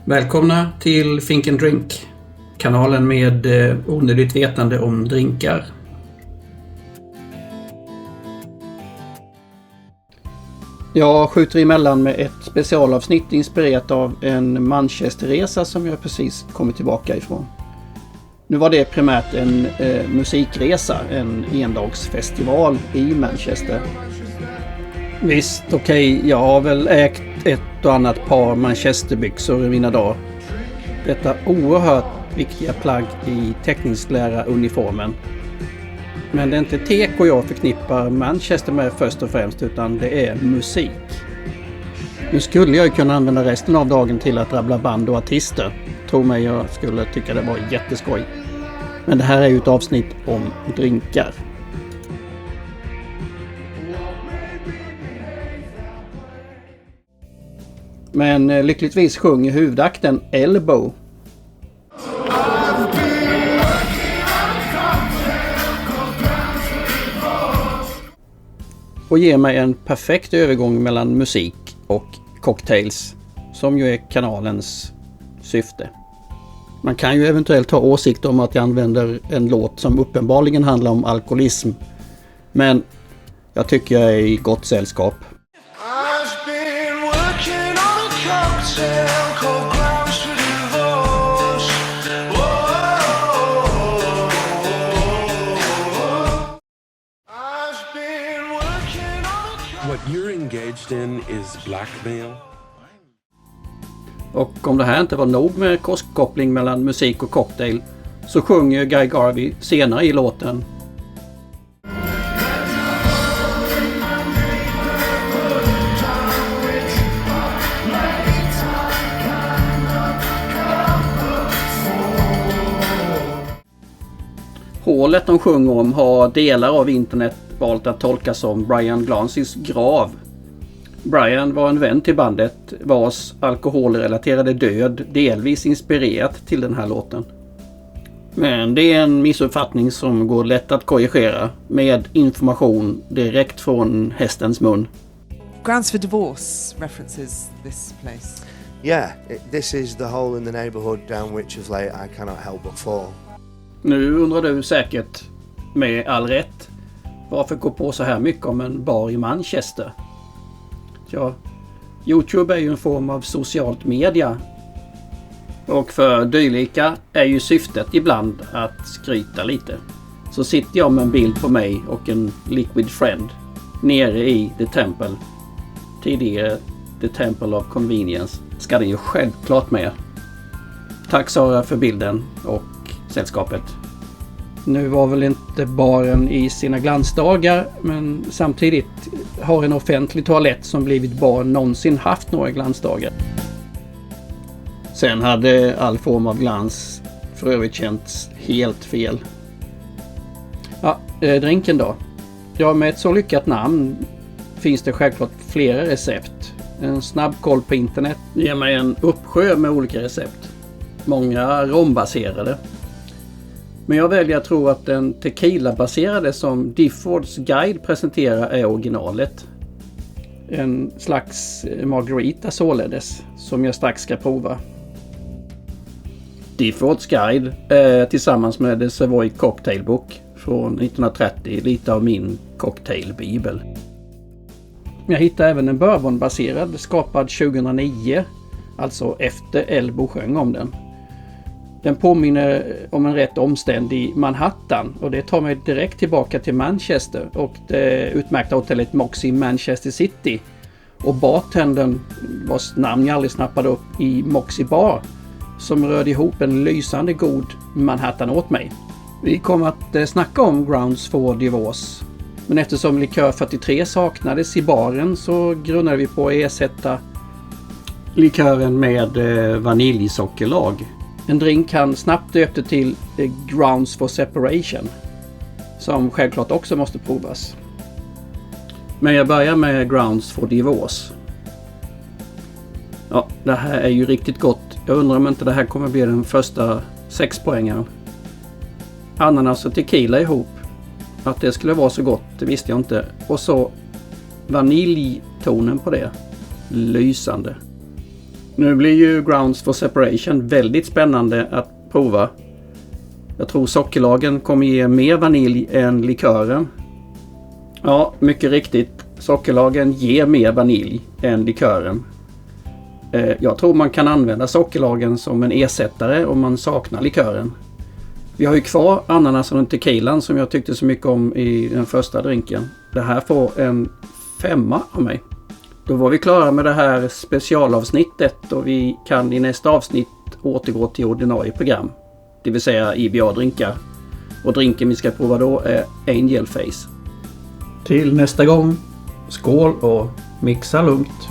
Välkomna till Think and Drink, kanalen med onödigt vetande om drinkar. Jag skjuter emellan med ett specialavsnitt inspirerat av en Manchesterresa som jag precis kommit tillbaka ifrån. Nu var det primärt en musikresa, en endagsfestival i Manchester. Visst, okej, jag har väl ägt ett och annat par manchesterbyxor i mina dagar. Detta oerhört viktiga plagg i teckningslära uniformen. Men det är inte teko jag förknippar Manchester med först och främst, utan det är musik. Nu skulle jag kunna använda resten av dagen till att rabbla band och artister. Tro mig, jag skulle tycka det var jätteskoj. Men det här är ju ett avsnitt om drinkar. Men lyckligtvis sjunger huvudakten Elbow. Och ger mig en perfekt övergång mellan musik och cocktails, som ju är kanalens syfte. Man kan ju eventuellt ha åsikt om att jag använder en låt som uppenbarligen handlar om alkoholism. Men jag tycker jag är i gott sällskap. What you're engaged in is blackmail. Och om det här inte var nog med koppling mellan musik och cocktail, så sjunger Guy Garvey senare i låten. Hålet de sjunger om har delar av internet valt att tolka som Brian Glancys grav. Brian var en vän till bandet vars alkoholrelaterade död delvis inspirerat till den här låten. Men det är en missuppfattning som går lätt att korrigera med information direkt från hästens mun. Grounds for Divorce references this place. Yeah, this is the hole in the neighbourhood down which of late I cannot help but fall. Nu undrar du säkert, med all rätt, varför gå på så här mycket om en bar i Manchester? Ja, YouTube är ju en form av socialt media. Och för dylika är ju syftet ibland att skryta lite. Så sitter jag med en bild på mig och en liquid friend nere i The Temple. Tidigare The Temple of Convenience ska den ju självklart med. Tack Sara för bilden och sällskapet. Nu var väl inte baren i sina glansdagar, men samtidigt har en offentlig toalett som blivit bar någonsin haft några glansdagar. Sen hade all form av glans för övrigt känts helt fel. Ja, drinken då. Ja, med ett så lyckat namn finns det självklart flera recept. En snabb koll på internet ger mig en uppsjö med olika recept. Många rombaserade. Men jag väljer att tro att den tequila-baserade som Diffords guide presenterar är originalet. En slags margarita således, som jag strax ska prova. Diffords guide är tillsammans med The Savoy Cocktail Book från 1930 lite av min cocktailbibel. Jag hittade även en bourbonbaserad skapad 2009, alltså efter Elbow sjöng om den. Den påminner om en rätt omständig Manhattan och det tar mig direkt tillbaka till Manchester och det utmärkta hotellet Moxie i Manchester City och bartendern vars namn jag aldrig snappade upp i Moxie Bar som rörde ihop en lysande god Manhattan åt mig. Vi kommer att snacka om Grounds for Divorce, men eftersom likör 43 saknades i baren så grunnade vi på att ersätta likören med vaniljsockerlag. En drink han snabbt döpte till Grounds for Separation, som självklart också måste provas. Men jag börjar med Grounds for Divorce. Ja, det här är ju riktigt gott. Jag undrar om inte det här kommer bli den första 6-poängaren. Ananas och tequila ihop. Att det skulle vara så gott, det visste jag inte. Och så vaniljtonen på det. Lysande. Nu blir ju Grounds for Separation väldigt spännande att prova. Jag tror sockerlagen kommer ge mer vanilj än likören. Ja, mycket riktigt. Sockerlagen ger mer vanilj än likören. Jag tror man kan använda sockerlagen som en ersättare om man saknar likören. Vi har ju kvar ananasen och tequilan som jag tyckte så mycket om i den första drinken. Det här får en 5 av mig. Då var vi klara med det här specialavsnittet och vi kan i nästa avsnitt återgå till ordinarie program. Det vill säga IBA-drinkar. Och drinken vi ska prova då är Angel Face. Till nästa gång, skål och mixa lugnt!